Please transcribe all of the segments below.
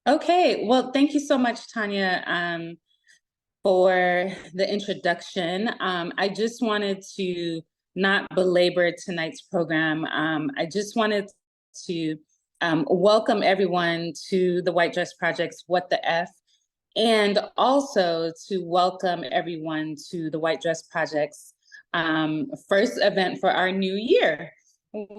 Okay, well, thank you so much, Tanya, for the introduction. I just wanted to not belabor tonight's program. I just wanted to welcome everyone to the White Dress Project's What the F, and also to welcome everyone to the White Dress Project's first event for our new year.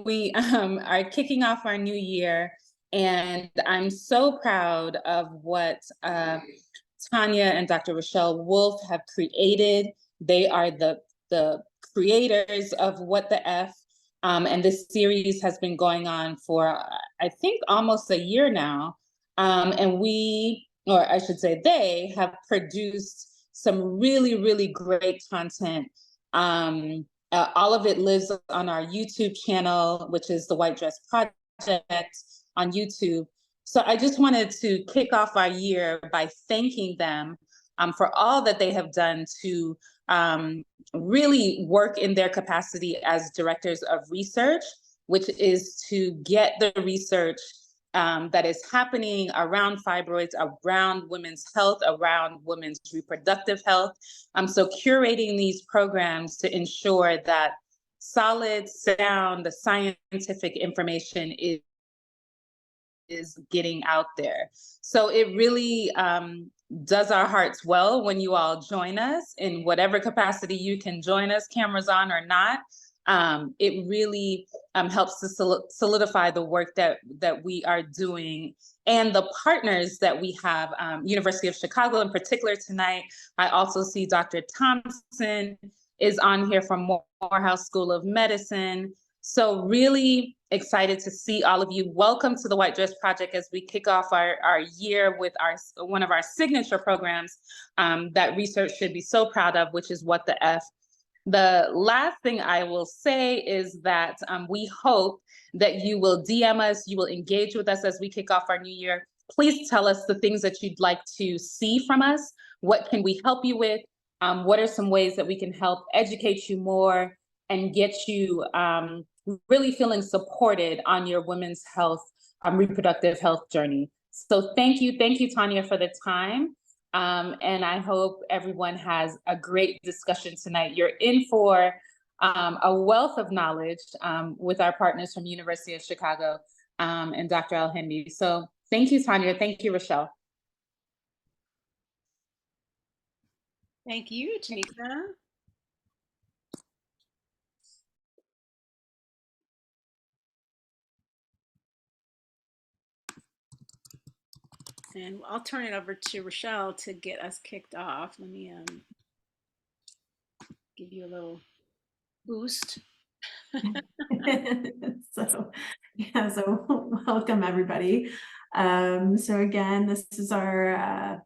We are kicking off our new year, and I'm so proud of what Tanya and Dr. Rochelle Wolf have created. They are the creators of What the F, and this series has been going on for, I think, almost a year now. And we, or I should say they, have produced some really, really great content. All of it lives on our YouTube channel, which is the White Dress Project on YouTube. So I just wanted to kick off our year by thanking them for all that they have done to really work in their capacity as directors of research, which is to get the research that is happening around fibroids, around women's health, around women's reproductive health. So curating these programs to ensure that solid, sound, the scientific information is getting out there. So it really does our hearts well when you all join us in whatever capacity you can join us, cameras on or not. It really helps to solidify the work that we are doing and the partners that we have. University of Chicago in particular tonight. I also see Dr. Thompson is on here from Morehouse School of Medicine. So really excited to see all of you. Welcome to the White Dress Project as we kick off our year with one of our signature programs that research should be so proud of, which is What the F. The last thing I will say is that we hope that you will DM us, you will engage with us as we kick off our new year. Please tell us the things that you'd like to see from us. What can we help you with? What are some ways that we can help educate you more and get you really feeling supported on your women's health, reproductive health journey. So thank you, Tanya, for the time. And I hope everyone has a great discussion tonight. You're in for a wealth of knowledge with our partners from University of Chicago and Dr. El-Hindi. So thank you, Tanya. Thank you, Rochelle. Thank you, Tanika. And I'll turn it over to Rochelle to get us kicked off. Let me give you a little boost. So welcome everybody. So again, this is our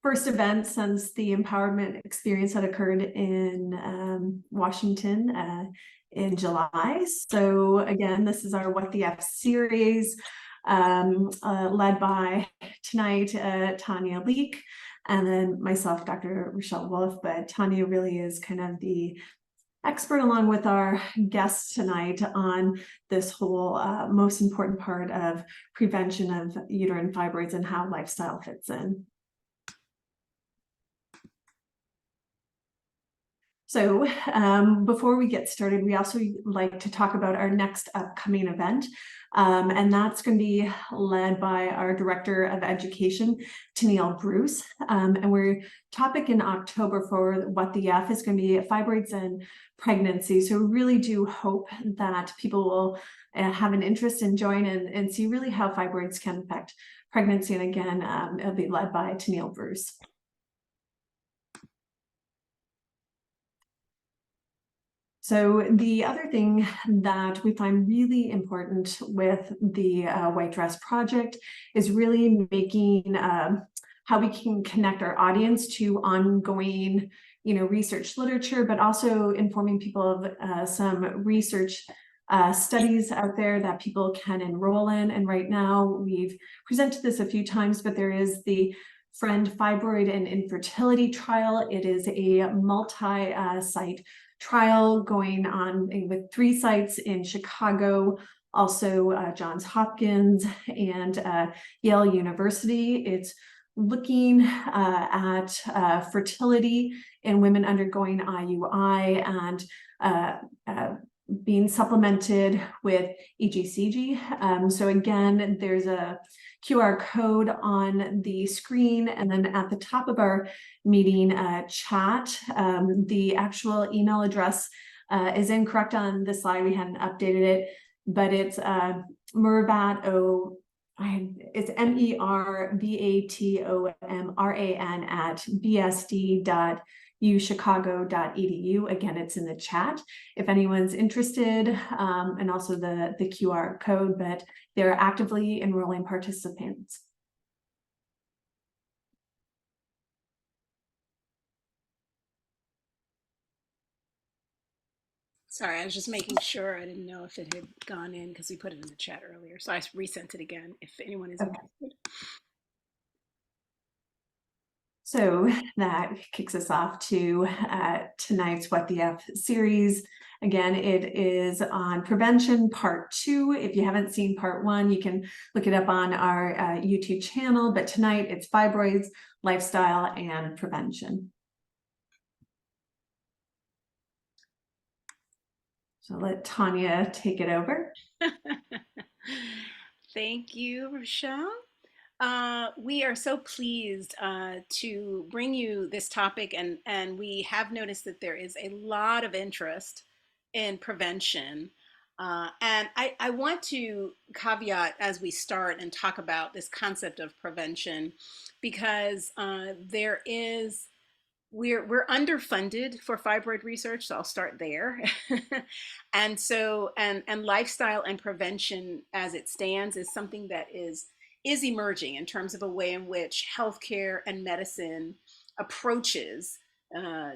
first event since the empowerment experience that occurred in Washington in July. So again, this is our What the F series, led by tonight Tanya Leek, and then myself, Dr. Rochelle Wolf. But Tanya really is kind of the expert, along with our guests tonight, on this whole most important part of prevention of uterine fibroids and how lifestyle fits in. So before we get started, we also like to talk about our next upcoming event. And that's going to be led by our Director of Education, Tennille Bruce. And our topic in October for What the F is going to be fibroids and pregnancy. So we really do hope that people will have an interest in join and see really how fibroids can affect pregnancy. And again, it'll be led by Tennille Bruce. So the other thing that we find really important with the White Dress Project is really making how we can connect our audience to ongoing, research literature, but also informing people of some research studies out there that people can enroll in. And right now, we've presented this a few times, but there is the Friend Fibroid and Infertility Trial. It is a multi-site trial going on with 3 sites in Chicago, also Johns Hopkins and Yale University. It's looking at fertility in women undergoing IUI and being supplemented with EGCG. So again, there's a QR code on the screen, and then at the top of our meeting chat, the actual email address is incorrect on the slide. We hadn't updated it, but it's it's MERVATOMRAN at bsd.uchicago.edu. Again, it's in the chat if anyone's interested, and also the QR code, but they're actively enrolling participants. Sorry, I was just making sure. I didn't know if it had gone in because we put it in the chat earlier. So I resent it again if anyone is interested. So that kicks us off to tonight's What the F series. Again, it is on prevention part 2. If you haven't seen part 1, you can look it up on our YouTube channel. But tonight it's fibroids, lifestyle, and prevention. So let Tanya take it over. Thank you, Rochelle. We are so pleased to bring you this topic, and we have noticed that there is a lot of interest in prevention. And I want to caveat as we start and talk about this concept of prevention, because we're underfunded for fibroid research, so I'll start there. And lifestyle and prevention as it stands is something that is emerging in terms of a way in which healthcare and medicine approaches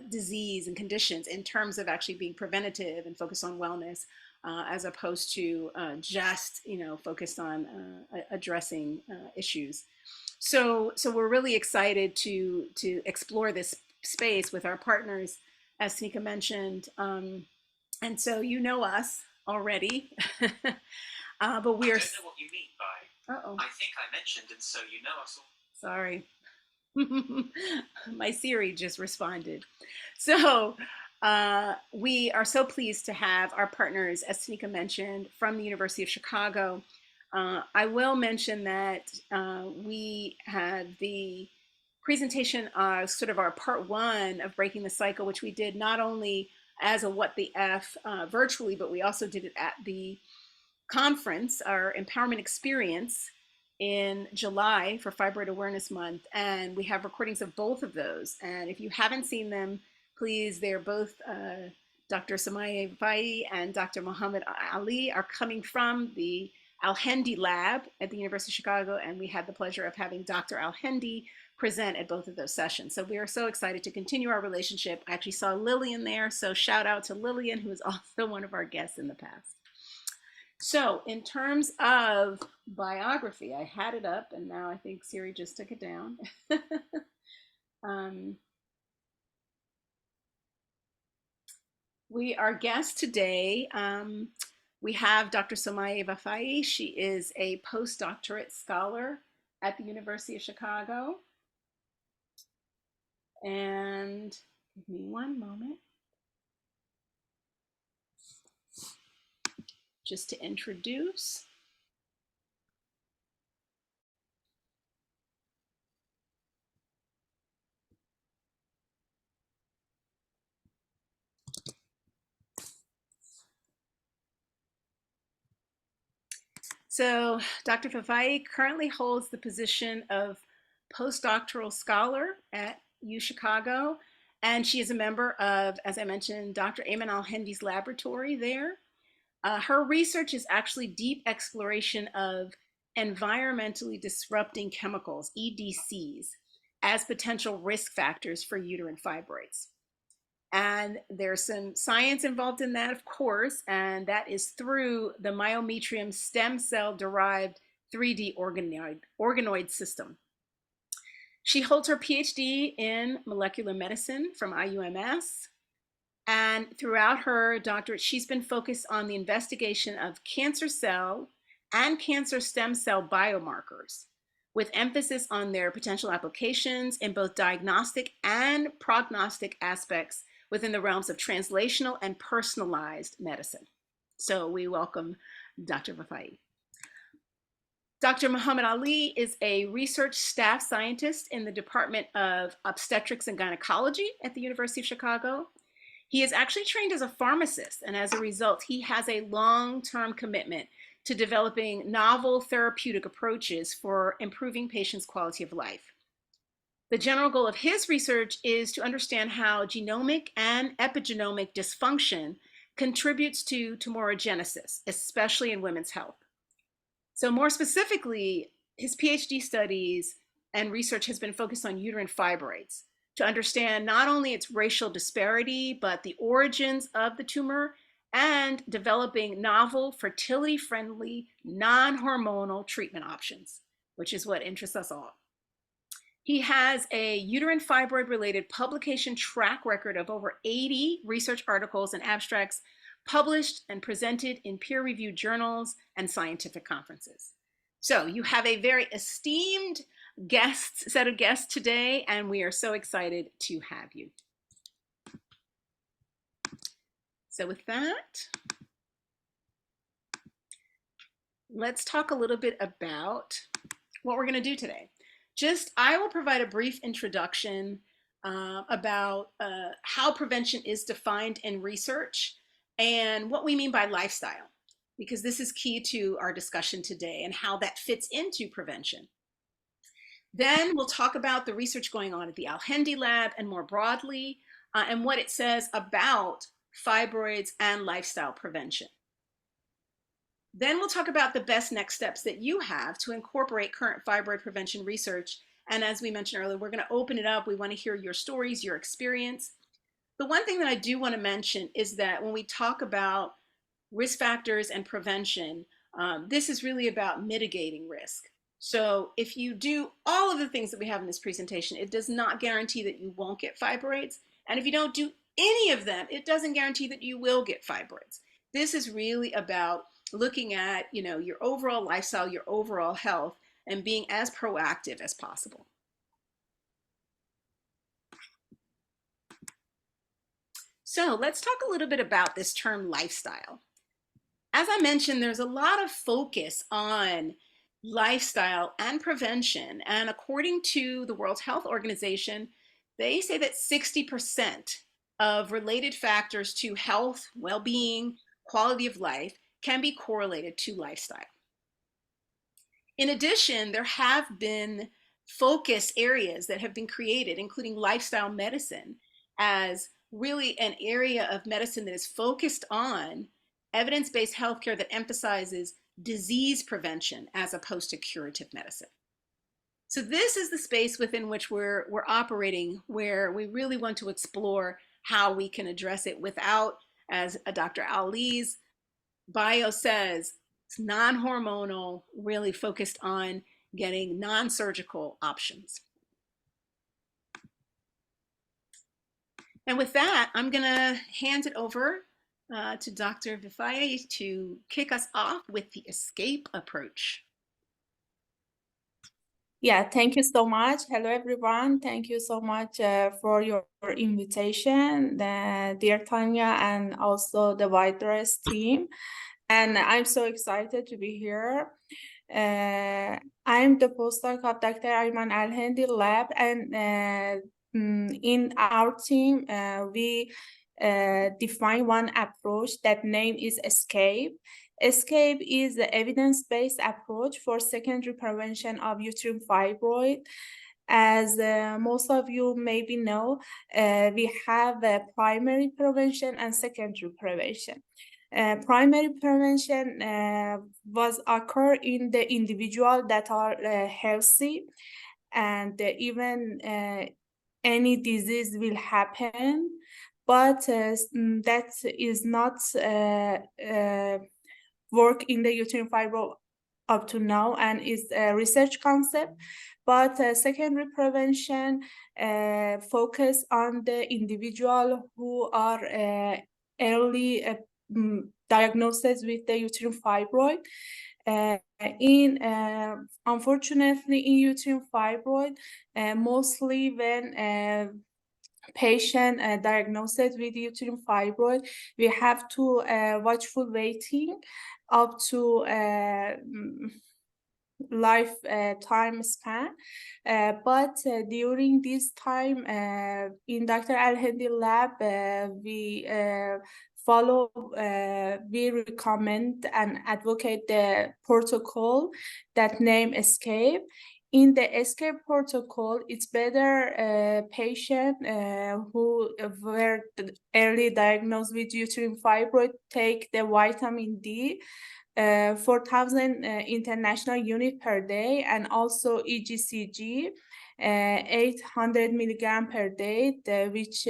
disease and conditions in terms of actually being preventative and focused on wellness, as opposed to just focused on addressing issues. So we're really excited to explore this space with our partners, as Tanika mentioned. And so you know us already, but we are. I don't know what you mean by. I think I mentioned, and so you know us. Sorry, my Siri just responded. So we are so pleased to have our partners, as Tanika mentioned, from the University of Chicago. I will mention that we had the presentation, sort of our part 1 of Breaking the Cycle, which we did not only as a What the F virtually, but we also did it at the conference, our empowerment experience in July for Fibroid Awareness Month. And we have recordings of both of those. And if you haven't seen them, please, they're both Dr. Samaya Vai and Dr. Muhammad Ali are coming from the Al-Hendi lab at the University of Chicago. And we had the pleasure of having Dr. Al-Hendi present at both of those sessions. So we are so excited to continue our relationship. I actually saw Lillian there, so shout out to Lillian, who is also one of our guests in the past. So in terms of biography, I had it up and now I think Siri just took it down. Our guest today, we have Dr. Somaya Vafai. She is a postdoctorate scholar at the University of Chicago. And give me one moment just to introduce. So Dr. Vafai currently holds the position of postdoctoral scholar at UChicago, and she is a member of, as I mentioned, Dr. Ayman Al-Hendi's laboratory there. Her research is actually deep exploration of environmentally disrupting chemicals, EDCs, as potential risk factors for uterine fibroids. And there's some science involved in that, of course, and that is through the myometrium stem cell derived 3D organoid system. She holds her PhD in molecular medicine from IUMS, And throughout her doctorate, she's been focused on the investigation of cancer cell and cancer stem cell biomarkers, with emphasis on their potential applications in both diagnostic and prognostic aspects within the realms of translational and personalized medicine. So we welcome Dr. Vifai. Dr. Muhammad Ali is a research staff scientist in the Department of Obstetrics and Gynecology at the University of Chicago. He is actually trained as a pharmacist, and as a result, he has a long-term commitment to developing novel therapeutic approaches for improving patients' quality of life. The general goal of his research is to understand how genomic and epigenomic dysfunction contributes to tumorigenesis, especially in women's health. So more specifically, his PhD studies and research has been focused on uterine fibroids to understand not only its racial disparity, but the origins of the tumor and developing novel fertility-friendly, non-hormonal treatment options, which is what interests us all. He has a uterine fibroid-related publication track record of over 80 research articles and abstracts published and presented in peer-reviewed journals and scientific conferences. So you have a very esteemed set of guests today, and we are so excited to have you. So with that, let's talk a little bit about what we're going to do today. I will provide a brief introduction about how prevention is defined in research and what we mean by lifestyle, because this is key to our discussion today and how that fits into prevention. Then we'll talk about the research going on at the Al-Hindi lab and more broadly, and what it says about fibroids and lifestyle prevention. Then we'll talk about the best next steps that you have to incorporate current fibroid prevention research. And as we mentioned earlier, we're going to open it up. We want to hear your stories, your experience. The one thing that I do want to mention is that when we talk about risk factors and prevention, this is really about mitigating risk. So if you do all of the things that we have in this presentation, it does not guarantee that you won't get fibroids. And if you don't do any of them, it doesn't guarantee that you will get fibroids. This is really about looking at, your overall lifestyle, your overall health, and being as proactive as possible. So let's talk a little bit about this term lifestyle. As I mentioned, there's a lot of focus on lifestyle and prevention. And according to the World Health Organization, they say that 60% of related factors to health, well-being, quality of life can be correlated to lifestyle. In addition, there have been focus areas that have been created, including lifestyle medicine, as really an area of medicine that is focused on evidence-based healthcare that emphasizes disease prevention as opposed to curative medicine. So this is the space within which we're operating, where we really want to explore how we can address it without, as Dr. Ali's bio says, it's non-hormonal, really focused on getting non-surgical options. And with that, I'm going to hand it over to Dr. Vifai to kick us off with the escape approach. Yeah, thank you so much. Hello, everyone. Thank you so much for your invitation, dear Tanya, and also the WhiteDress team. And I'm so excited to be here. I'm the postdoc of Dr. Ayman Al-Hindi lab, and in our team, we define one approach. That name is ESCAPE. ESCAPE is the evidence-based approach for secondary prevention of uterine fibroid. As most of you maybe know, we have primary prevention and secondary prevention. Primary prevention was occur in the individual that are healthy, and even any disease will happen, but that is not work in the uterine fibroid up to now and is a research concept. But secondary prevention focus on the individual who are early diagnosis with the uterine fibroid. Unfortunately, in uterine fibroid, mostly when patient diagnosed with uterine fibroid, we have to watchful waiting up to time span. But during this time, in Dr. Al-Hindi lab, we follow, we recommend and advocate the protocol that name ESCAPE. In the ESCAPE protocol, it's better patient who were early diagnosed with uterine fibroid take the vitamin D 4,000 international unit per day, and also EGCG 800 milligram per day, which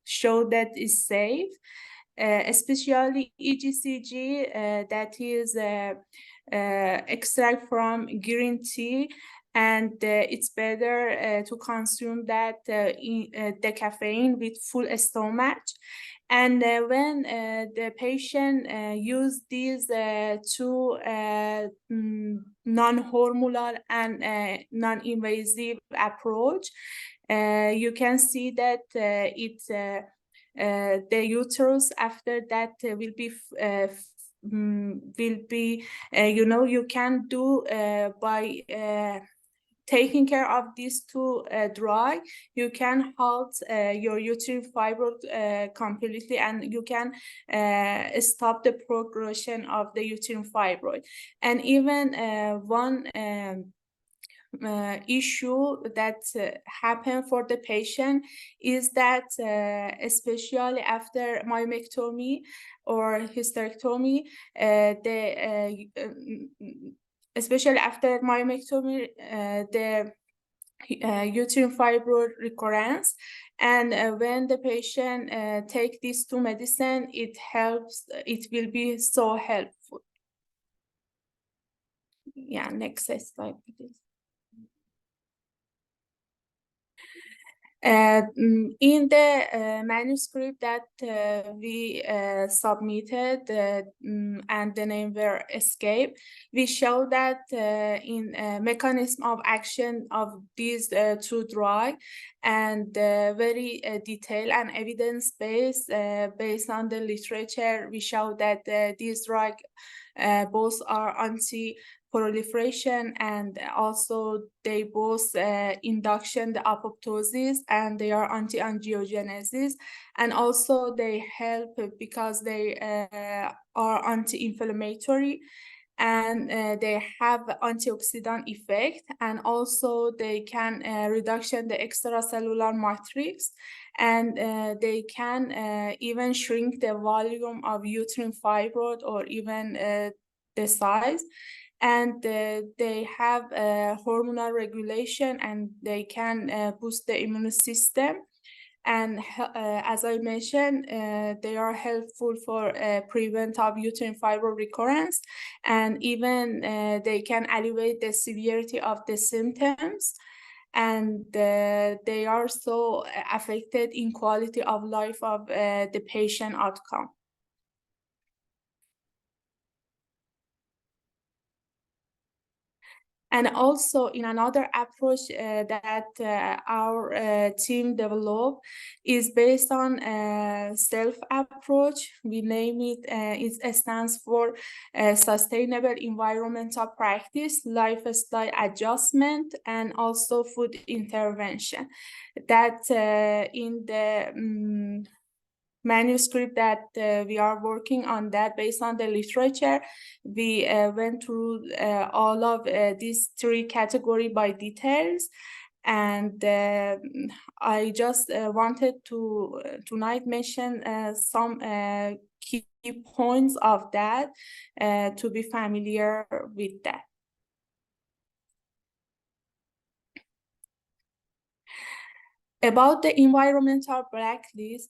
show that is safe. Especially EGCG, that is extract from green tea, and it's better to consume that the caffeine with full stomach. And when the patient use these two non-hormonal and non-invasive approach, you can see that the uterus after that will be you can do by taking care of these two drugs, you can halt your uterine fibroid completely, and you can stop the progression of the uterine fibroid. And even one issue that happen for the patient is that especially after myomectomy or hysterectomy, especially after myomectomy, the uterine fibroid recurrence, and when the patient take these two medicine, it will be so helpful. Yeah, next slide, please. In the manuscript that we submitted and the name were ESCAPE, we show that in mechanism of action of these two drugs, and very detailed and evidence-based, based on the literature, we show that these drugs both are anti-proliferation, and also they both induction the apoptosis, and they are anti-angiogenesis, and also they help because they are anti-inflammatory, and they have antioxidant effect, and also they can reduction the extracellular matrix, and they can even shrink the volume of uterine fibroid or even the size, and they have hormonal regulation, and they can boost the immune system. And as I mentioned, they are helpful for prevent of uterine fibroid recurrence, and even they can alleviate the severity of the symptoms, and they are so affected in quality of life of the patient outcome. And also in another approach that our team developed is based on self approach. We name it, it stands for sustainable environmental practice, lifestyle adjustment, and also food intervention. That in the manuscript that we are working on, that based on the literature, we went through all of these three categories by details, and I just wanted to tonight mention some key points of that to be familiar with that. About the environmental blacklist,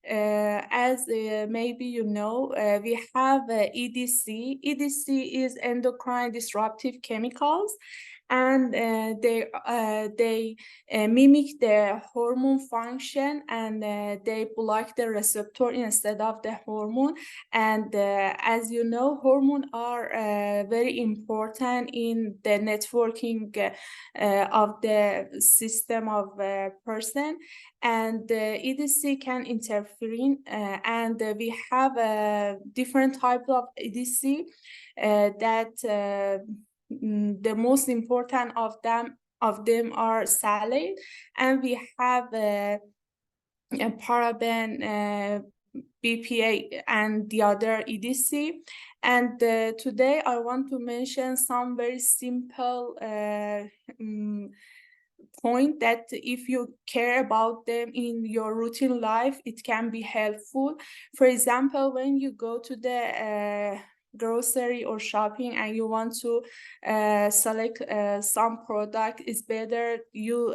As maybe you know, we have EDC. EDC is endocrine disruptive chemicals, and they mimic the hormone function, and they block the receptor instead of the hormone. And as you know, hormones are very important in the networking of the system of a person, and EDC can interfere, and we have a different type of EDC that the most important of them are phthalate, and we have a paraben, BPA, and the other EDC. And today I want to mention some very simple point that if you care about them in your routine life, it can be helpful. For example, when you go to the grocery or shopping and you want to select some product, it's better you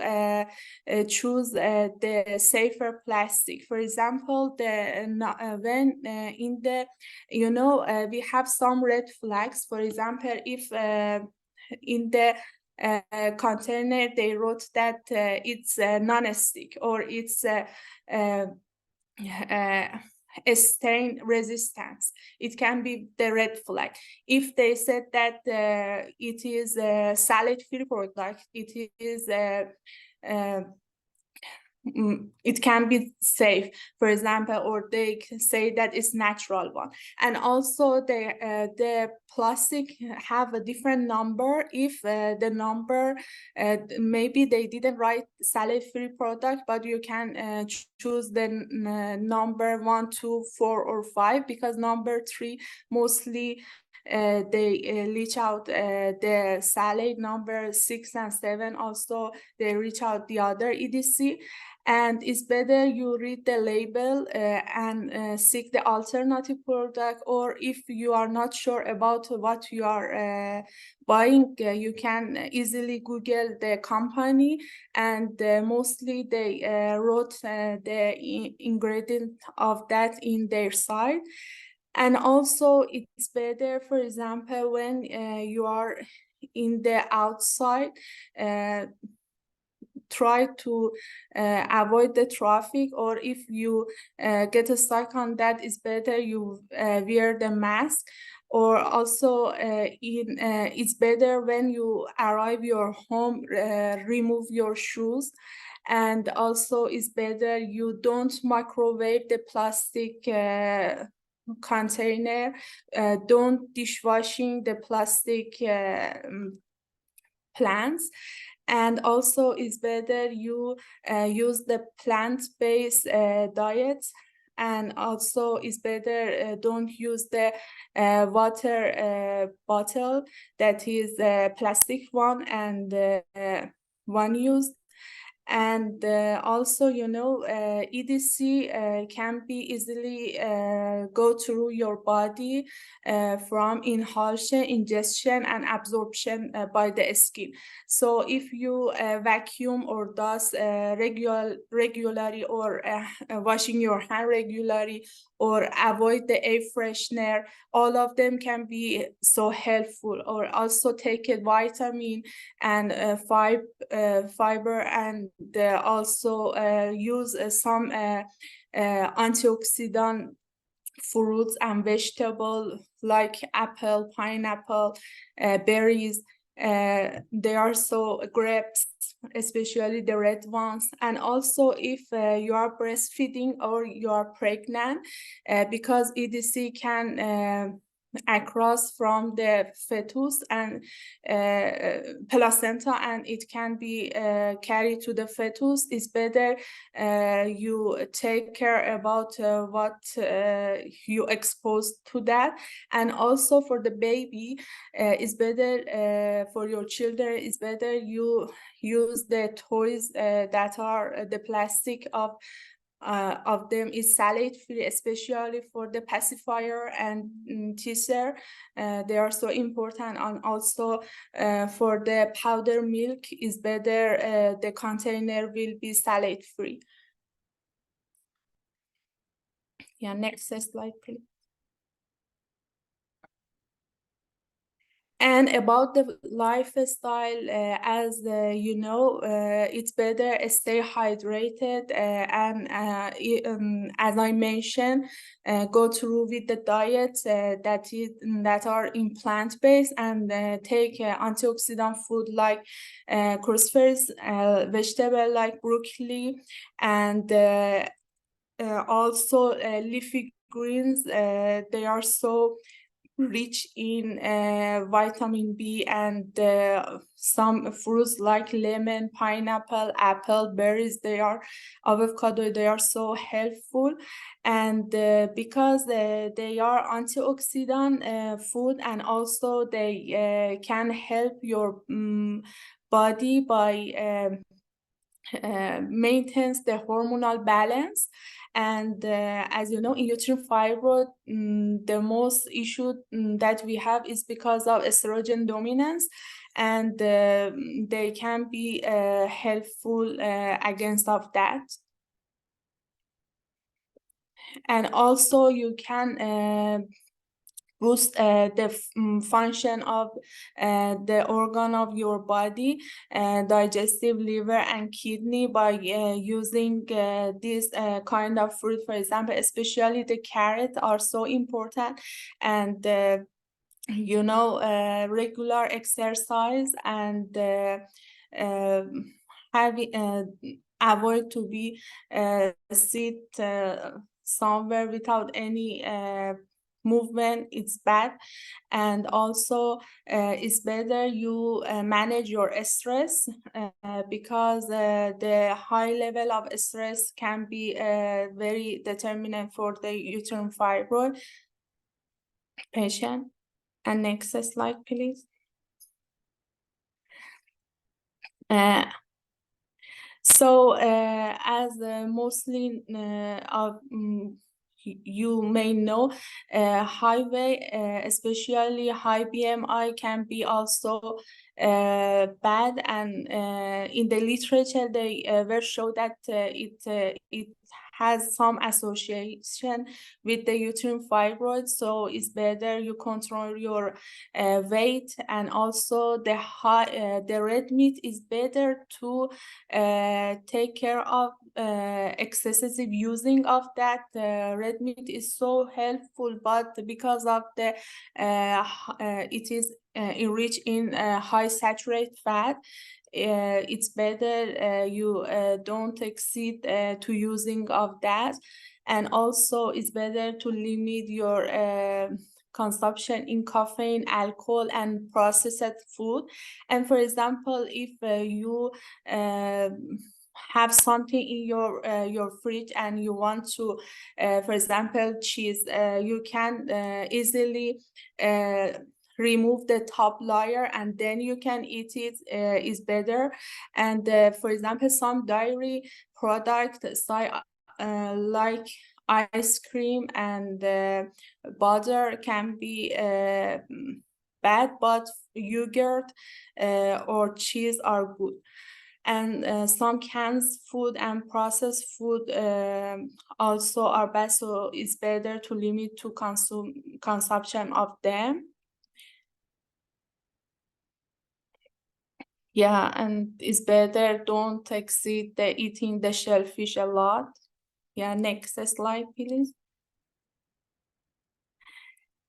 choose the safer plastic. For example, when in the we have some red flags. For example, if in the container they wrote that it's non-stick, or it's stain resistance, it can be the red flag. If they said that it is a phthalate-free product, it is it can be safe, for example, or they can say that it's natural one. And also the plastic have a different number. If the number maybe they didn't write phthalate-free product, but you can choose the number 1, 2, 4, or 5, because number 3 mostly they reach out the phthalate. Number 6 and 7 also they reach out the other EDC. And it's better you read the label and seek the alternative product. Or if you are not sure about what you are buying, you can easily Google the company, and mostly they wrote the ingredient of that in their site. And also it's better, for example, when you are in the outside, try to avoid the traffic, or if you get stuck on that, it's better you wear the mask. Or also it's better when you arrive your home, remove your shoes. And also it's better you don't microwave the plastic container, don't dishwashing the plastic plants. And also it's better you use the plant-based diet. And also it's better don't use the water bottle that is a plastic one and one use. And also, EDC can be easily go through your body from inhalation, ingestion, and absorption by the skin. So if you vacuum or dust regularly, or washing your hand regularly, or avoid the air freshener, all of them can be so helpful. Or also take a vitamin and fiber, and also use some antioxidant fruits and vegetables like apple, pineapple, berries. They are so grapes, especially the red ones. And also if you are breastfeeding or you are pregnant, because EDC can across from the fetus and placenta, and it can be carried to the fetus, it's better you take care about what you expose to that. And also for the baby, it's better for your children, it's better you use the toys that are the plastic of them is phthalate free, especially for the pacifier and teaser. They are so important. And also for the powder milk, is better the container will be phthalate free. Yeah, next slide, please. And about the lifestyle, as you know, it's better stay hydrated and as I mentioned, go through with the diet that are in plant-based and take antioxidant food like crucifers, vegetable like broccoli, and also leafy greens. They are so rich in vitamin B, and some fruits like lemon, pineapple, apple, berries, they are avocado, they are so helpful. And because they are antioxidant food, and also they can help your body by maintains the hormonal balance. And as you know, in uterine fibroid, the most issue that we have is because of estrogen dominance, and they can be helpful against of that. And also you can boost the function of the organ of your body, digestive, liver, and kidney, by using this kind of fruit. For example, especially the carrot are so important. And you know, regular exercise and having avoid to be sit somewhere without any movement, it's bad. And also it's better you manage your stress, because the high level of stress can be very determinant for the uterine fibroid patient. And next slide, please. So as mostly of you may know, high weight, especially high BMI, can be also bad. And in the literature, they were shown that it has some association with the uterine fibroid. So it's better you control your weight. And also the red meat is better to take care of excessive using of that. Red meat is so helpful, but because of the it is enriched in high saturated fat, it's better you don't exceed to using of that. And also it's better to limit your consumption in caffeine, alcohol, and processed food. And for example, if you have something in your fridge and you want to, for example, cheese, you can easily remove the top layer and then you can eat it, is better. And for example, some dairy products like ice cream and butter can be bad, but yogurt or cheese are good. And some canned food and processed food also are bad, so it's better to limit to consumption of them. Yeah, and it's better don't exceed the eating the shellfish a lot. Yeah, next slide, please.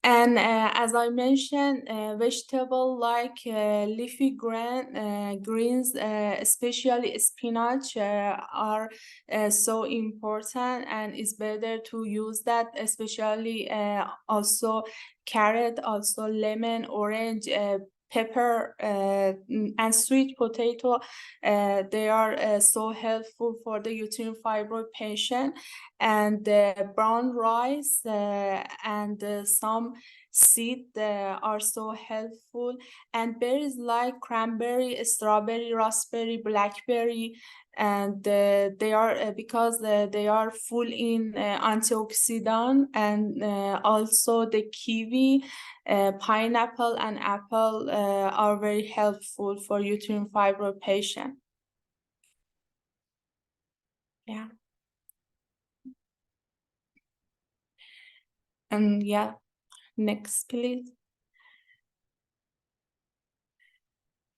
And as I mentioned, vegetable like leafy greens, especially spinach, are so important, and it's better to use that, especially also carrot, also lemon, orange, pepper, and sweet potato. They are so helpful for the uterine fibroid patient. And brown rice and some seed are so helpful. And berries like cranberry, strawberry, raspberry, blackberry, and they are because they are full in antioxidant. And also the kiwi, pineapple, and apple are very helpful for uterine fibroid patient. Yeah. And yeah, next, please.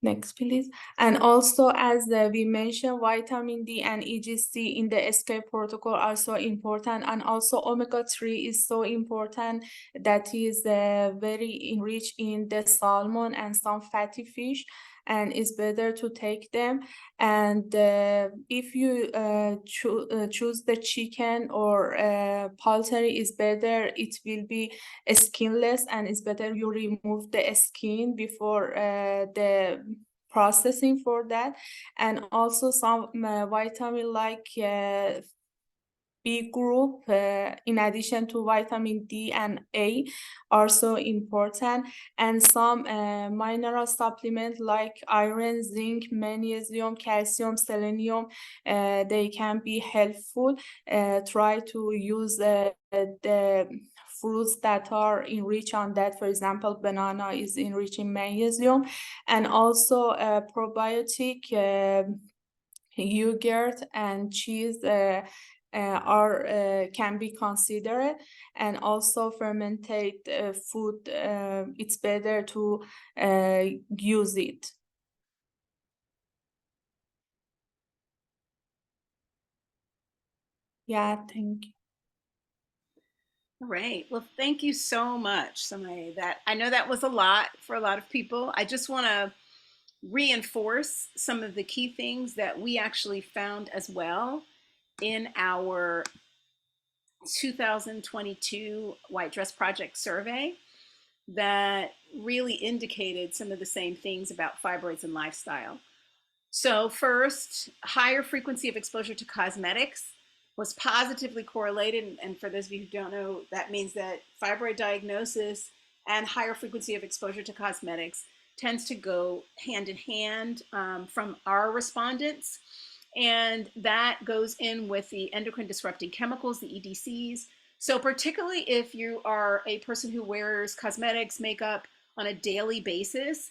Next, please. And also, as we mentioned, vitamin D and EGC in the escape protocol are so important. And also omega-3 is so important. That is very enriched in the salmon and some fatty fish, and it's better to take them. And if you choose the chicken or poultry, is better. It will be skinless, and it's better you remove the skin before the processing for that. And also some vitamin like B group, in addition to vitamin D and A, are so important. And some mineral supplement like iron, zinc, magnesium, calcium, selenium, they can be helpful. Try to use the fruits that are enriched on that. For example, banana is enriched in magnesium. And also probiotic, yogurt and cheese can be considered. And also fermented food, it's better to use it. Yeah, thank you. All right. Well, thank you so much, Samay. That I know that was a lot for a lot of people. I just want to reinforce some of the key things that we actually found as well in our 2022 White Dress Project survey that really indicated some of the same things about fibroids and lifestyle. So first, higher frequency of exposure to cosmetics was positively correlated. And for those of you who don't know, that means that fibroid diagnosis and higher frequency of exposure to cosmetics tends to go hand in hand from our respondents. And that goes in with the endocrine disrupting chemicals, the EDCs. So particularly if you are a person who wears cosmetics, makeup on a daily basis,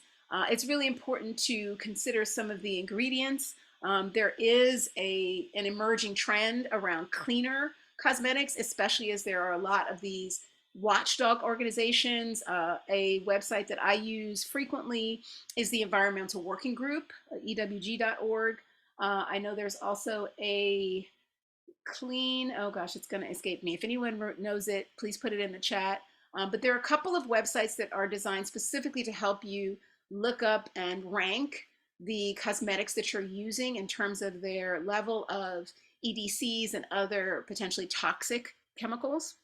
it's really important to consider some of the ingredients. There is an emerging trend around cleaner cosmetics, especially as there are a lot of these watchdog organizations. A website that I use frequently is the Environmental Working Group, ewg.org. I know there's also a clean, oh gosh, it's going to escape me. If anyone knows it, please put it in the chat. But there are a couple of websites that are designed specifically to help you look up and rank the cosmetics that you're using in terms of their level of EDCs and other potentially toxic chemicals.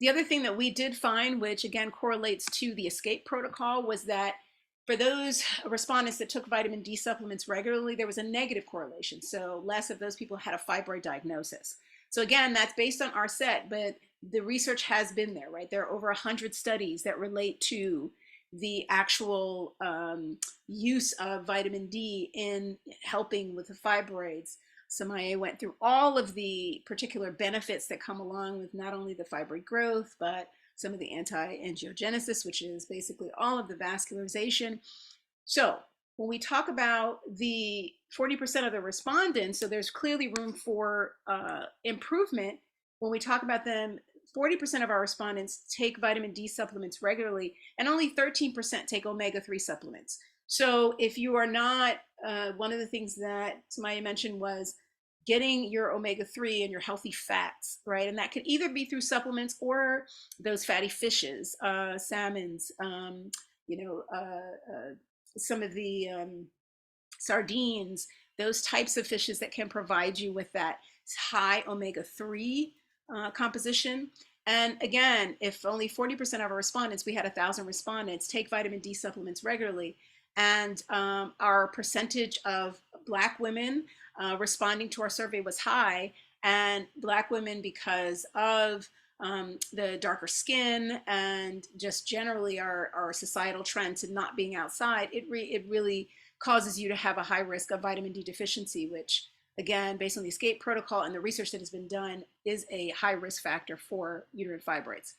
The other thing that we did find, which again correlates to the escape protocol, was that for those respondents that took vitamin D supplements regularly, there was a negative correlation. So less of those people had a fibroid diagnosis. So again, that's based on our set, but the research has been there, right? There are over 100 studies that relate to the actual use of vitamin D in helping with the fibroids. Samaya went through all of the particular benefits that come along with not only the fibroid growth, but some of the anti-angiogenesis, which is basically all of the vascularization. So when we talk about the 40% of the respondents, so there's clearly room for improvement. When we talk about them, 40% of our respondents take vitamin D supplements regularly, and only 13% take omega-3 supplements. So if you are not, one of the things that Samaya mentioned was getting your omega-3 and your healthy fats, right? And that could either be through supplements or those fatty fishes, salmons, some of the sardines, those types of fishes that can provide you with that high omega-3 composition. And again, if only 40% of our respondents, we had 1,000 respondents, take vitamin D supplements regularly, and our percentage of Black women responding to our survey was high, and Black women, because of the darker skin and just generally our societal trend to not being outside, it really causes you to have a high risk of vitamin D deficiency, which again, based on the escape protocol and the research that has been done, is a high risk factor for uterine fibroids.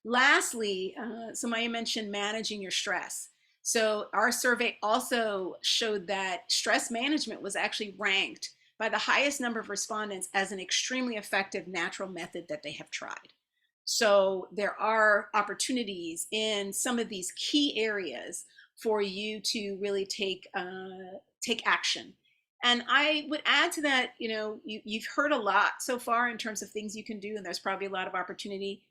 Lastly, Samaya mentioned managing your stress. So our survey also showed that stress management was actually ranked by the highest number of respondents as an extremely effective natural method that they have tried. So there are opportunities in some of these key areas for you to really take action. And I would add to that, you've heard a lot so far in terms of things you can do, and there's probably a lot of opportunity.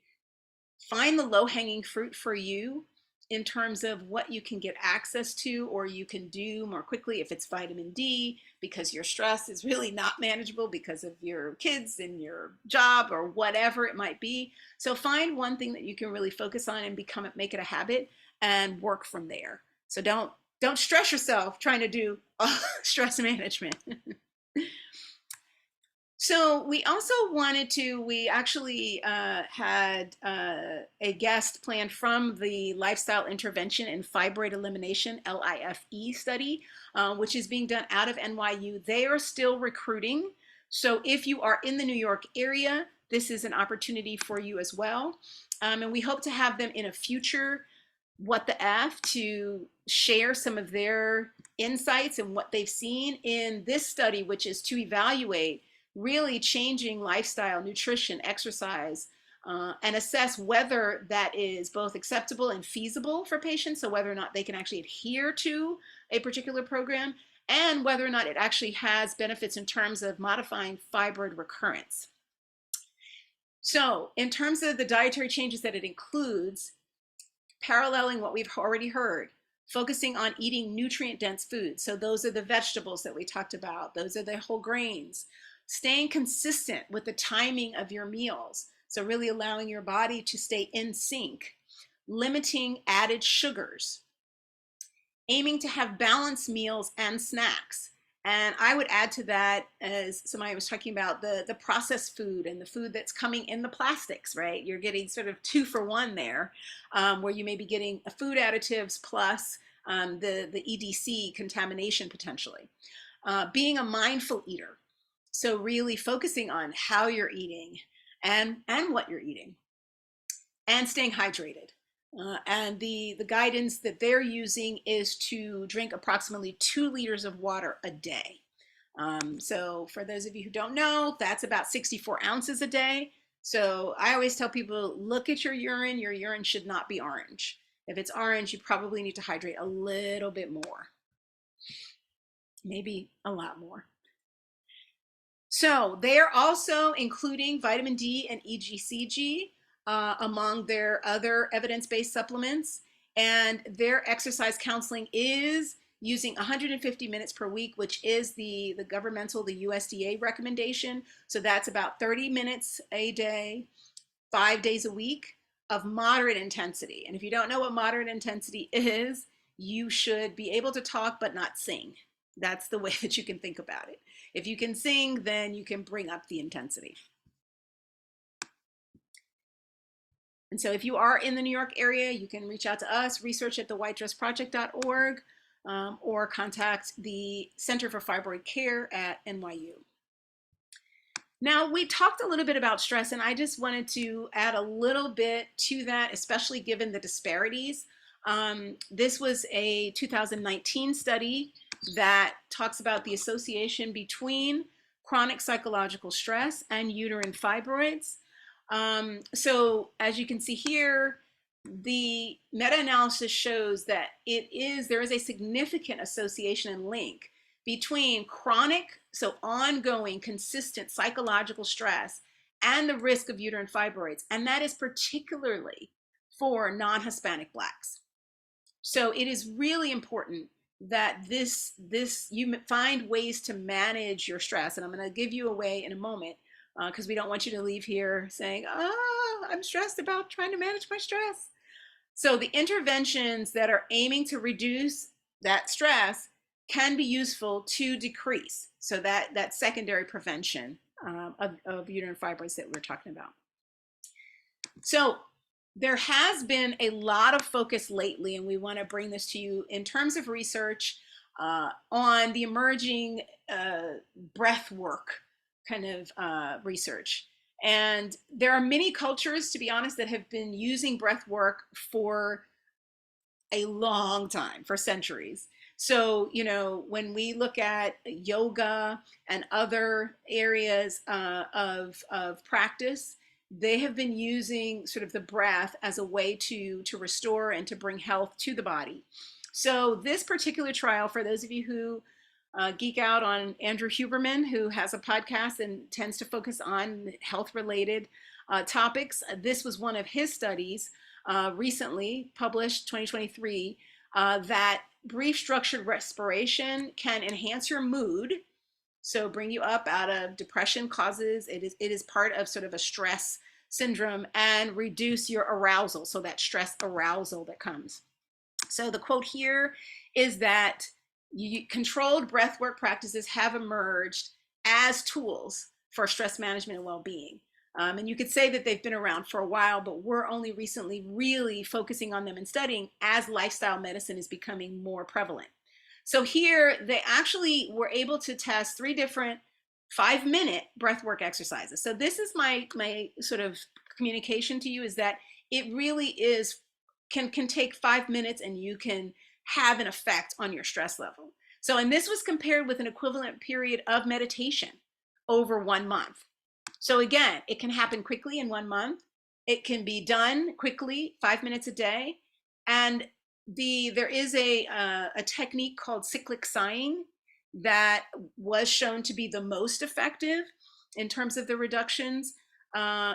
Find the low-hanging fruit for you in terms of what you can get access to or you can do more quickly. If it's vitamin D, because your stress is really not manageable because of your kids and your job or whatever it might be. So find one thing that you can really focus on and make it a habit and work from there. So don't stress yourself trying to do stress management. So we also we actually had a guest planned from the Lifestyle Intervention and Fibroid Elimination, LIFE study, which is being done out of NYU. They are still recruiting. So if you are in the New York area, this is an opportunity for you as well. And we hope to have them in a future What the F to share some of their insights and what they've seen in this study, which is to evaluate really changing lifestyle, nutrition, exercise, and assess whether that is both acceptable and feasible for patients, so whether or not they can actually adhere to a particular program, and whether or not it actually has benefits in terms of modifying fibroid recurrence. So in terms of the dietary changes that it includes, paralleling what we've already heard, focusing on eating nutrient-dense foods. So those are the vegetables that we talked about. Those are the whole grains. Staying consistent with the timing of your meals. So really allowing your body to stay in sync. Limiting added sugars. Aiming to have balanced meals and snacks. And I would add to that, as somebody was talking about, the processed food and the food that's coming in the plastics, right? You're getting sort of 2 for 1 there, where you may be getting food additives plus the EDC contamination potentially. Being a mindful eater. So really focusing on how you're eating and what you're eating, and staying hydrated. And the guidance that they're using is to drink approximately 2 liters of water a day. So for those of you who don't know, that's about 64 ounces a day. So I always tell people, look at your urine. Your urine should not be orange. If it's orange, you probably need to hydrate a little bit more, maybe a lot more. So they are also including vitamin D and EGCG among their other evidence-based supplements. And their exercise counseling is using 150 minutes per week, which is the governmental, the USDA recommendation. So that's about 30 minutes a day, 5 days a week of moderate intensity. And if you don't know what moderate intensity is, you should be able to talk but not sing. That's the way that you can think about it. If you can sing, then you can bring up the intensity. And so if you are in the New York area, you can reach out to us, research@thewhitedressproject.org, or contact the Center for Fibroid Care at NYU. Now, we talked a little bit about stress, and I just wanted to add a little bit to that, especially given the disparities. This was a 2019 study that talks about the association between chronic psychological stress and uterine fibroids. So as you can see here, the meta-analysis shows that there is a significant association and link between chronic, so ongoing, consistent psychological stress and the risk of uterine fibroids. And that is particularly for non-Hispanic Blacks. So it is really important that you find ways to manage your stress. And I'm going to give you a way in a moment, because we don't want you to leave here saying, I'm stressed about trying to manage my stress. So the interventions that are aiming to reduce that stress can be useful to decrease. So that secondary prevention of uterine fibroids that we're talking about. So there has been a lot of focus lately, and we want to bring this to you in terms of research on the emerging breath work kind of research. And there are many cultures, to be honest, that have been using breath work for a long time, for centuries. So, when we look at yoga and other areas of practice, they have been using sort of the breath as a way to restore and to bring health to the body. So this particular trial, for those of you who geek out on Andrew Huberman, who has a podcast and tends to focus on health-related topics, this was one of his studies recently published, 2023, that brief structured respiration can enhance your mood, so bring you up out of depression causes. It is part of sort of a stress syndrome, and reduce your arousal, so that stress arousal that comes. So the quote here is that controlled breathwork practices have emerged as tools for stress management and well-being. And you could say that they've been around for a while, but we're only recently really focusing on them and studying as lifestyle medicine is becoming more prevalent. So here they actually were able to test 3 different 5-minute breathwork exercises. So this is my sort of communication to you, is that it really is can take 5 minutes and you can have an effect on your stress level. So, and this was compared with an equivalent period of meditation over 1 month. So again, it can happen quickly in 1 month. It can be done quickly, 5 minutes a day. And there is a technique called cyclic sighing that was shown to be the most effective in terms of the reductions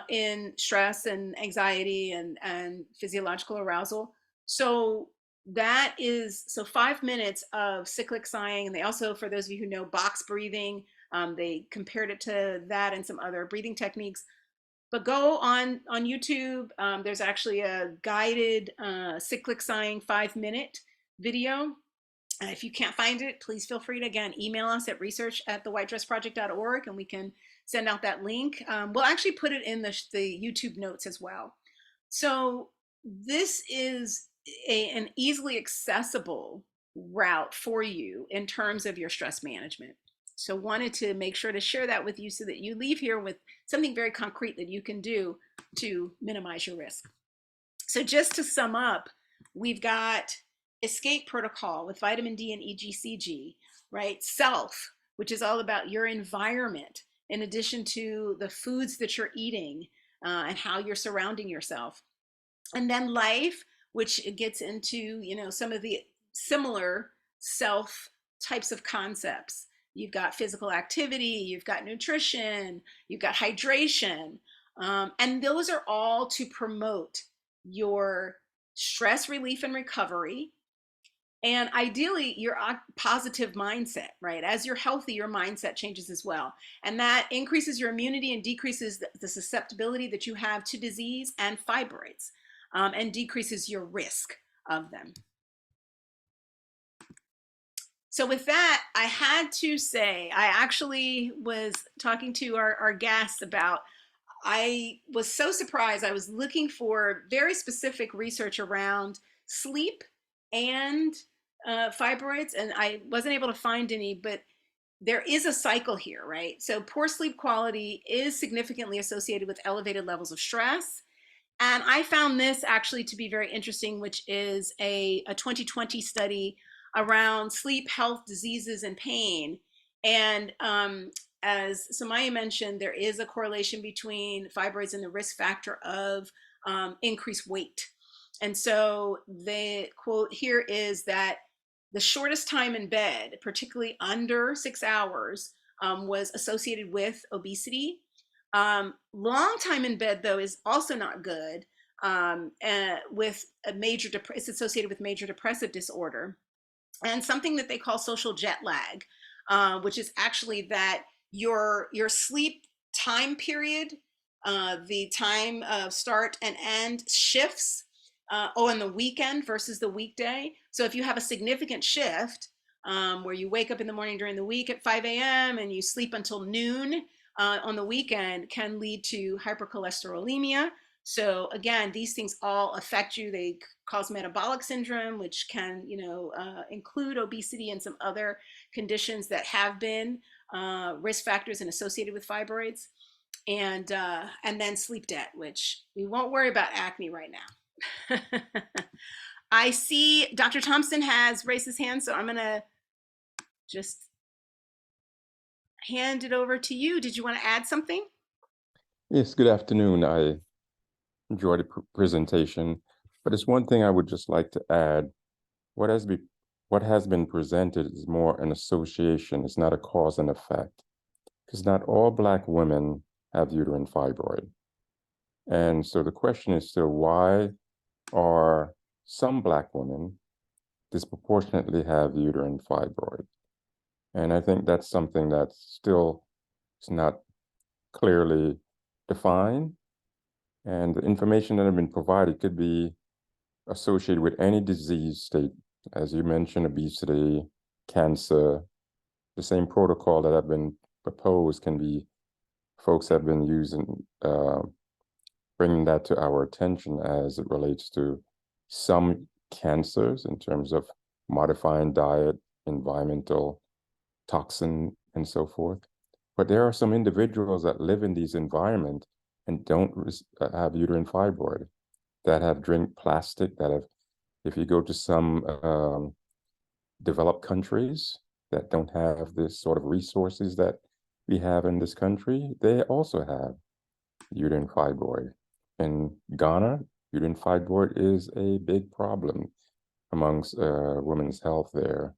in stress and anxiety and physiological arousal. So that is, so 5 minutes of cyclic sighing. And they also, for those of you who know box breathing, they compared it to that and some other breathing techniques. But go on YouTube. There's actually a guided cyclic sighing 5-minute video. If you can't find it, please feel free to, again, email us at research@thewhitedressproject.org and we can send out that link. We'll actually put it in the YouTube notes as well. So this is an easily accessible route for you in terms of your stress management. So wanted to make sure to share that with you so that you leave here with something very concrete that you can do to minimize your risk. So just to sum up, we've got escape protocol with vitamin D and EGCG, right? Self, which is all about your environment, in addition to the foods that you're eating and how you're surrounding yourself. And then life, which gets into, some of the similar self types of concepts. You've got physical activity, you've got nutrition, you've got hydration. And those are all to promote your stress relief and recovery. And ideally, your positive mindset, right? As you're healthy, your mindset changes as well. And that increases your immunity and decreases the susceptibility that you have to disease and fibroids, and decreases your risk of them. So with that, I had to say, I actually was talking to our guests about, I was so surprised. I was looking for very specific research around sleep and fibroids, and I wasn't able to find any, but there is a cycle here, right? So poor sleep quality is significantly associated with elevated levels of stress. And I found this actually to be very interesting, which is a 2020 study around sleep, health, diseases, and pain. And as Samaya mentioned, there is a correlation between fibroids and the risk factor of increased weight. And so the quote here is that the shortest time in bed, particularly under 6 hours, was associated with obesity. Long time in bed, though, is also not good, with it's associated with major depressive disorder. And something that they call social jet lag, which is actually that your sleep time period, the time of start and end shifts on the weekend versus the weekday. So if you have a significant shift where you wake up in the morning during the week at 5 a.m. and you sleep until noon on the weekend, can lead to hypercholesterolemia. So again, these things all affect you. They cause metabolic syndrome, which can, include obesity and some other conditions that have been risk factors and associated with fibroids, and then sleep debt, which we won't worry about acne right now. I see Dr. Thompson has raised his hand, so I'm gonna just hand it over to you. Did you want to add something? Yes, good afternoon. I enjoyed the presentation, but there's one thing I would just like to add. What has been presented is more an association. It's not a cause and effect, because not all Black women have uterine fibroid. And so the question is still, why are some Black women disproportionately have uterine fibroid? And I think that's something that still is not clearly defined. And the information that have been provided could be associated with any disease state. As you mentioned, obesity, cancer, the same protocol that have been proposed can be, folks have been using, bringing that to our attention as it relates to some cancers in terms of modifying diet, environmental toxin, and so forth. But there are some individuals that live in these environments and don't have uterine fibroid, that have drink plastic, that have, if you go to some developed countries that don't have this sort of resources that we have in this country, they also have uterine fibroid. In Ghana, uterine fibroid is a big problem amongst women's health there.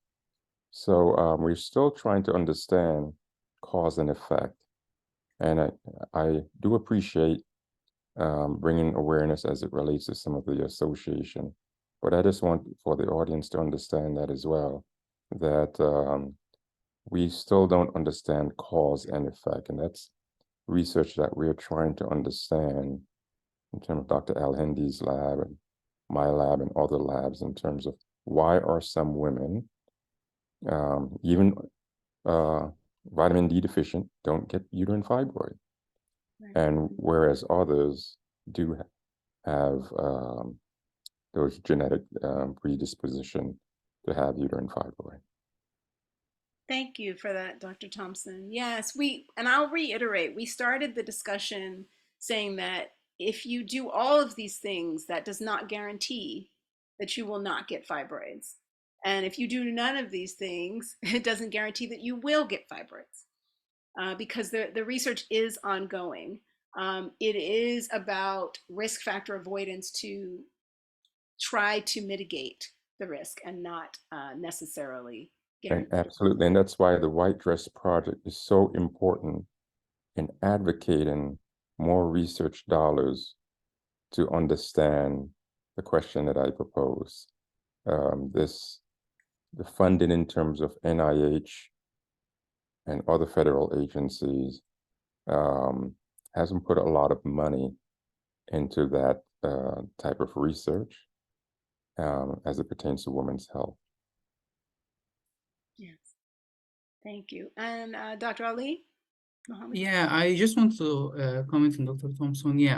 So we're still trying to understand cause and effect. And I do appreciate bringing awareness as it relates to some of the association. But I just want for the audience to understand that as well, that we still don't understand cause and effect. And that's research that we're trying to understand in terms of Dr. Al-Hindi's lab and my lab and other labs, in terms of why are some women, even vitamin D deficient, don't get uterine fibroid. Right. And whereas others do have those genetic predisposition to have uterine fibroid. Thank you for that, Dr. Thompson. Yes, and I'll reiterate, we started the discussion saying that if you do all of these things, that does not guarantee that you will not get fibroids. And if you do none of these things, it doesn't guarantee that you will get fibroids, because the research is ongoing. It is about risk factor avoidance to try to mitigate the risk and not necessarily guarantee. Absolutely, and that's why the White Dress Project is so important in advocating more research dollars to understand the question that I propose. The funding in terms of NIH and other federal agencies hasn't put a lot of money into that type of research as it pertains to women's health. Yes, thank you. And Dr. Ali? Mohammed? Yeah, I just want to comment on Dr. Thompson. Yeah,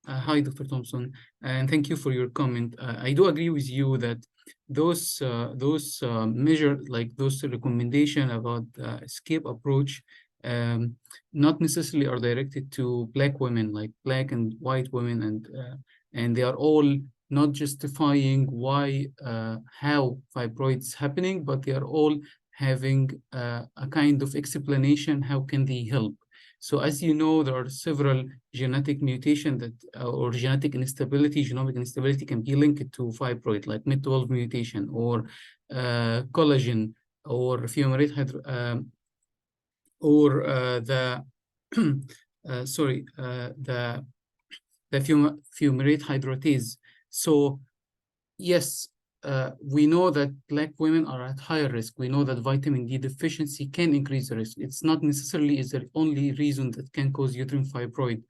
hi, Dr. Thompson, and thank you for your comment. I do agree with you that those measures, like those recommendation about escape approach, not necessarily are directed to Black women, like Black and white women, and they are all not justifying why how fibroids happening, but they are all having a kind of explanation how can they help. So as you know, there are several genetic mutations that or genetic instability, genomic instability can be linked to fibroid, like MYT12 mutation or collagen or fumarate or the fumarate hydratase. So yes, we know that Black women are at higher risk. We know that vitamin D deficiency can increase the risk. It's not necessarily is the only reason that can cause uterine fibroid.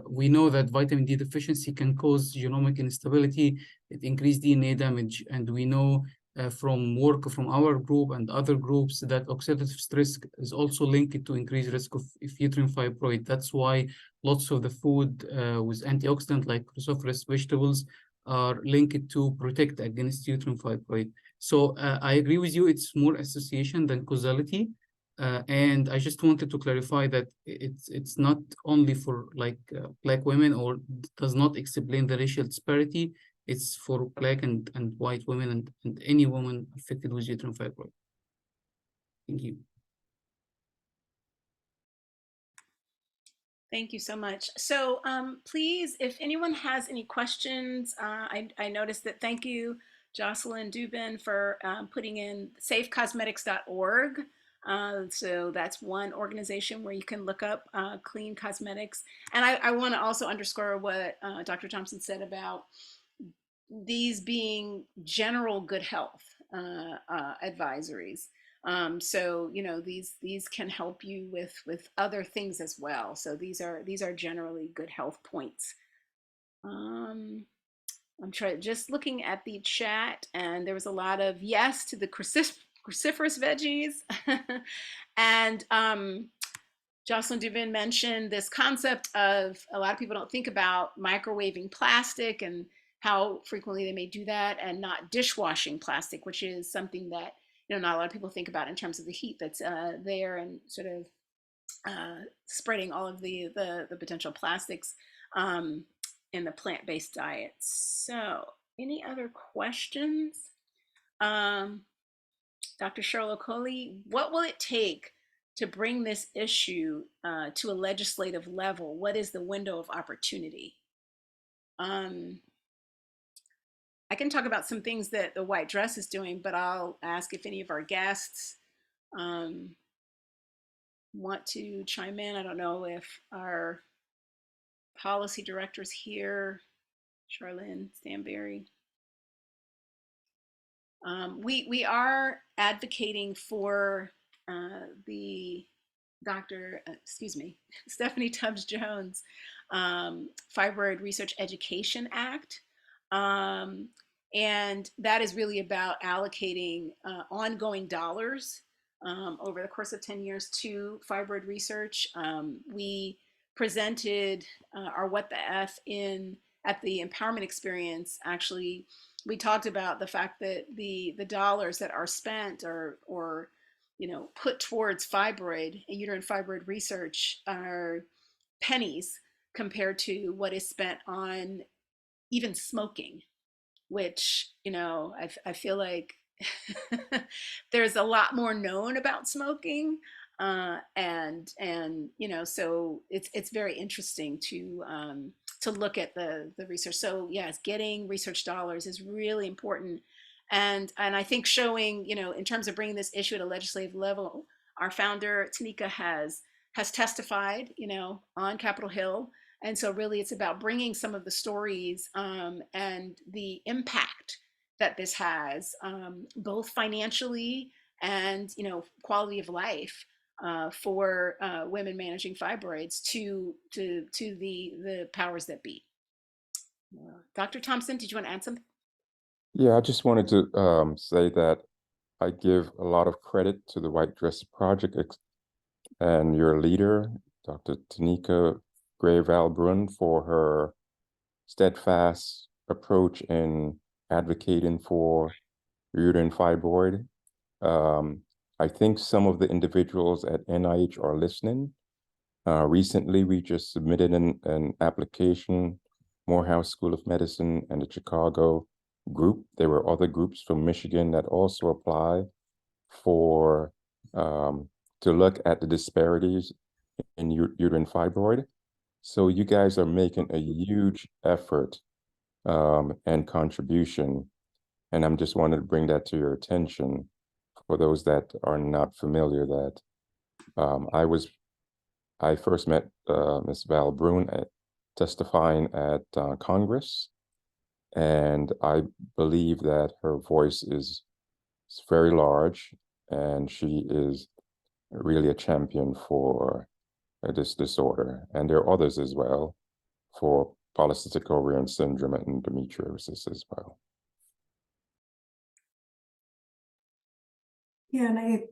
We know that vitamin D deficiency can cause genomic instability, it increased DNA damage, and we know from work from our group and other groups that oxidative stress is also linked to increased risk of uterine fibroid. That's why lots of the food with antioxidant like cruciferous vegetables are linked to protect against uterine fibroid. So I agree with you, it's more association than causality. And I just wanted to clarify that it's not only for like Black women, or does not explain the racial disparity. It's for Black and white women and any woman affected with uterine fibroid. Thank you. Thank you so much. So please, if anyone has any questions, I noticed that, thank you, Jocelyn Dubin, for putting in safecosmetics.org. So that's one organization where you can look up clean cosmetics. And I want to also underscore what Dr. Thompson said about these being general good health advisories. So you know, these can help you with other things as well. So these are generally good health points. I'm just looking at the chat, and there was a lot of yes to the cruciferous veggies, and Jocelyn Dubin mentioned this concept of, a lot of people don't think about microwaving plastic and how frequently they may do that, and not dishwashing plastic, which is something that, you know, not a lot of people think about in terms of the heat that's there, and sort of spreading all of the potential plastics in the plant-based diet. So any other questions? Dr. Cheryl Okoli, what will it take to bring this issue to a legislative level? What is the window of opportunity? I can talk about some things that the white dress is doing, but I'll ask if any of our guests want to chime in. I don't know if our policy director's here, Charlene Stanberry. We are advocating for the Stephanie Tubbs Jones Fibroid Research Education Act. And that is really about allocating ongoing dollars over the course of 10 years to fibroid research. We presented our What the F at the Empowerment Experience. Actually, we talked about the fact that the dollars that are spent or you know, put towards fibroid and uterine fibroid research are pennies compared to what is spent on even smoking, which, you know, I feel like there's a lot more known about smoking, and you know, so it's very interesting to look at the research. So yes, getting research dollars is really important, and I think showing, you know, in terms of bringing this issue at a legislative level, our founder Tanika has testified, you know, on Capitol Hill. And so really it's about bringing some of the stories and the impact that this has, both financially and, you know, quality of life for women managing fibroids to the powers that be. Dr. Thompson, did you want to add something? Yeah, I just wanted to say that I give a lot of credit to the White Dress Project and your leader, Dr. Tanika Gray-Valbrun, for her steadfast approach in advocating for uterine fibroid. I think some of the individuals at NIH are listening. Recently, we just submitted an application, Morehouse School of Medicine and the Chicago group. There were other groups from Michigan that also apply for to look at the disparities in uterine fibroid. So you guys are making a huge effort and contribution. And I'm just wanted to bring that to your attention for those that are not familiar, that I first met Ms. Valbrun testifying at Congress, and I believe that her voice is very large, and she is really a champion for this disorder. And there are others as well for polycystic ovarian syndrome and endometriosis as well. Yeah, and I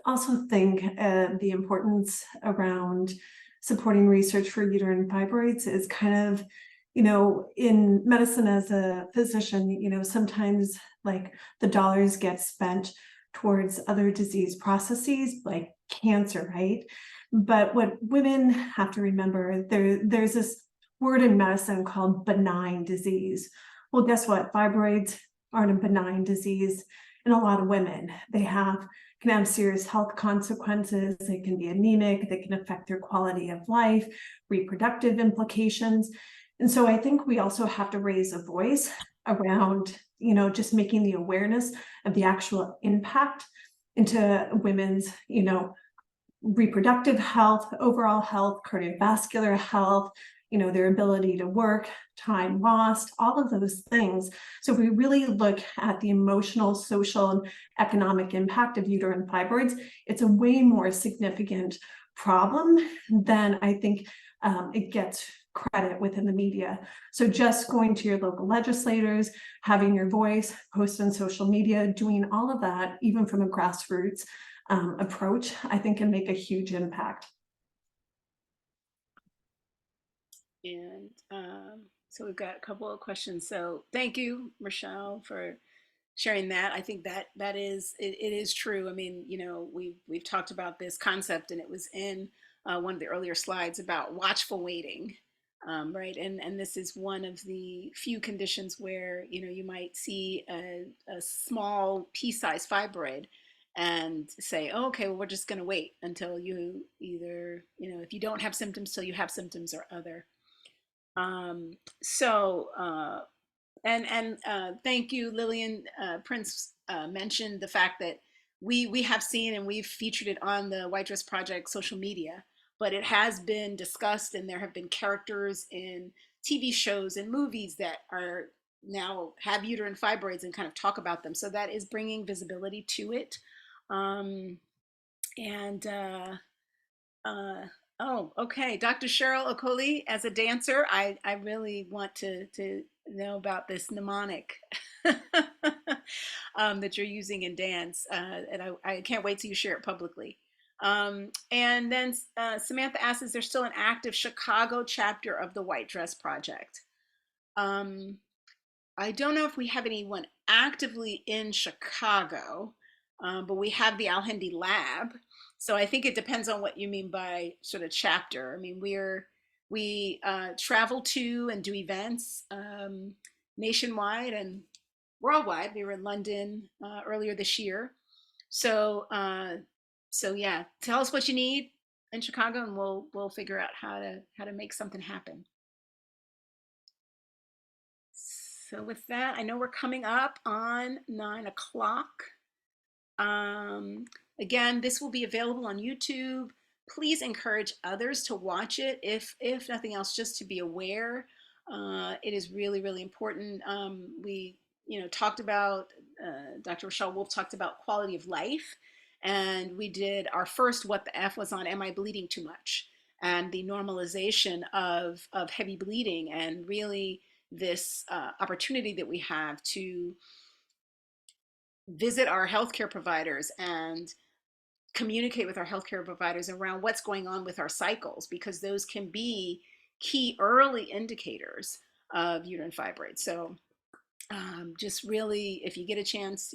also think the importance around supporting research for uterine fibroids is kind of, you know, in medicine as a physician, you know, sometimes like the dollars get spent towards other disease processes like cancer, right? But what women have to remember, there's this word in medicine called benign disease. Well, guess what? Fibroids aren't a benign disease. in a lot of women. They can have serious health consequences. They can be anemic. They can affect their quality of life, reproductive implications. And so I think we also have to raise a voice around, just making the awareness of the actual impact into women's, reproductive health, overall health, cardiovascular health, their ability to work, time lost, all of those things. So if we really look at the emotional, social, and economic impact of uterine fibroids, it's a way more significant problem than I think it gets credit within the media. So just going to your local legislators, having your voice, post on social media, doing all of that, even from a grassroots approach, I think can make a huge impact. And so we've got a couple of questions. So thank you, Rochelle, for sharing that. I think that is it is true. I mean, we've talked about this concept, and it was in one of the earlier slides about watchful waiting, right? And this is one of the few conditions where you might see a small pea-sized fibroid and say, oh, okay, well, we're just going to wait until you either if you don't have symptoms till you have symptoms or other. Thank you, Lillian. Prince mentioned the fact that we have seen and we've featured it on the White Dress Project social media, but it has been discussed, and there have been characters in TV shows and movies that are now have uterine fibroids and kind of talk about them. So that is bringing visibility to it. Oh, okay. Dr. Cheryl Okoli, as a dancer, I really want to know about this mnemonic that you're using in dance. And I can't wait till you share it publicly. And then Samantha asks, is there still an active Chicago chapter of the White Dress Project? I don't know if we have anyone actively in Chicago, but we have the Al-Hindi Lab. So I think it depends on what you mean by sort of chapter. I mean, we travel to and do events nationwide and worldwide. We were in London earlier this year. So yeah, tell us what you need in Chicago, and we'll figure out how to make something happen. So with that, I know we're coming up on 9 o'clock. Again, this will be available on YouTube. Please encourage others to watch it, if nothing else, just to be aware. It is really, really important. We talked about, Dr. Rochelle Wolf talked about quality of life, and we did our first What the F was on Am I Bleeding Too Much? And the normalization of heavy bleeding, and really this opportunity that we have to visit our healthcare providers and communicate with our healthcare providers around what's going on with our cycles, because those can be key early indicators of uterine fibroids. So just really, if you get a chance,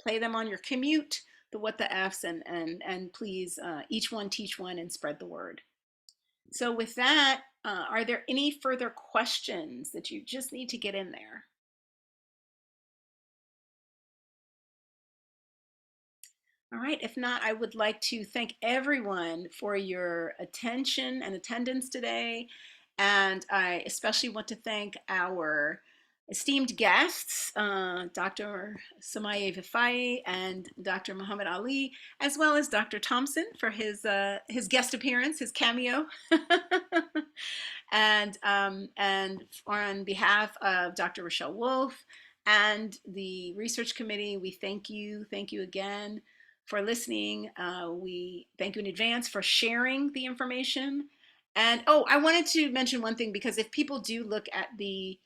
play them on your commute, the What the F's, and please each one teach one and spread the word. So with that, are there any further questions that you just need to get in there? All right, if not, I would like to thank everyone for your attention and attendance today. And I especially want to thank our esteemed guests, Dr. Samaye Vifai and Dr. Muhammad Ali, as well as Dr. Thompson for his guest appearance, his cameo. And on behalf of Dr. Rochelle Wolf and the research committee, we thank you again for listening. We thank you in advance for sharing the information. And I wanted to mention one thing, because if people do look at the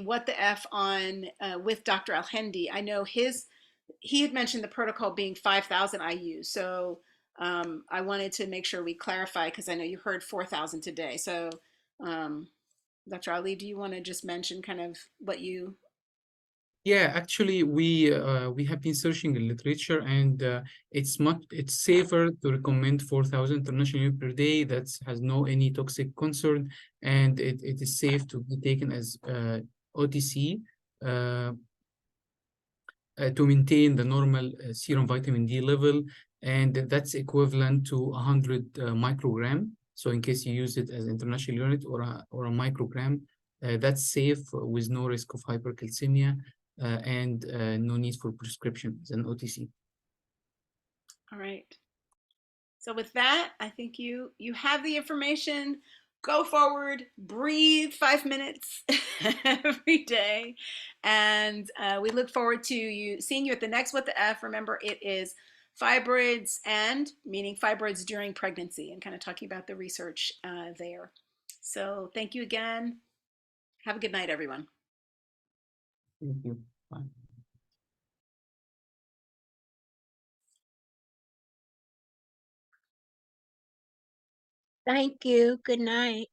What the F on with Dr. Al-Hindi, I know he had mentioned the protocol being 5,000 IU. So I wanted to make sure we clarify, because I know you heard 4,000 today. So Dr. Ali, do you want to just mention kind of what you... Yeah, actually, we have been searching the literature, and it's safer to recommend 4,000 international units per day. That has no any toxic concern, and it is safe to be taken as OTC. to maintain the normal serum vitamin D level, and that's equivalent to 100 microgram. So in case you use it as international unit or a microgram, that's safe with no risk of hypercalcemia and no need for prescription as an OTC. All right. So with that, I think you have the information. Go forward, breathe 5 minutes every day, and we look forward to seeing you at the next What the F. Remember, it is fibroids, and meaning fibroids during pregnancy, and kind of talking about the research there. So thank you again. Have a good night, everyone. Thank you. Bye. Thank you. Good night.